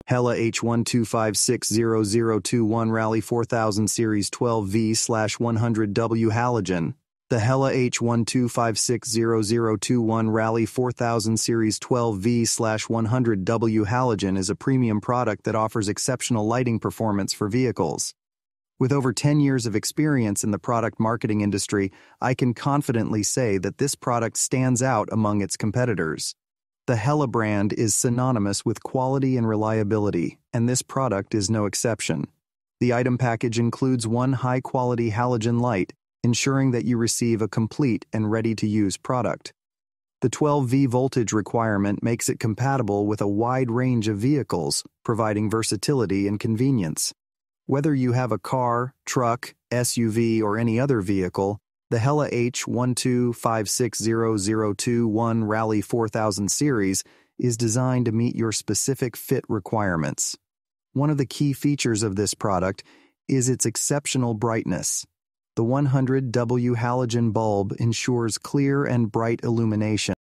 Hella H12560021 Rallye 4000 Series 12V100W Halogen. The Hella H12560021 Rallye 4000 Series 12V100W Halogen is a premium product that offers exceptional lighting performance for vehicles. With over 10 years of experience in the product marketing industry, I can confidently say that this product stands out among its competitors. The Hella brand is synonymous with quality and reliability, and this product is no exception. The item package includes one high-quality halogen light, ensuring that you receive a complete and ready-to-use product. The 12V voltage requirement makes it compatible with a wide range of vehicles, providing versatility and convenience. Whether you have a car, truck, SUV, or any other vehicle, the Hella H12560021 Rallye 4000 series is designed to meet your specific fit requirements. One of the key features of this product is its exceptional brightness. The 100W halogen bulb ensures clear and bright illumination.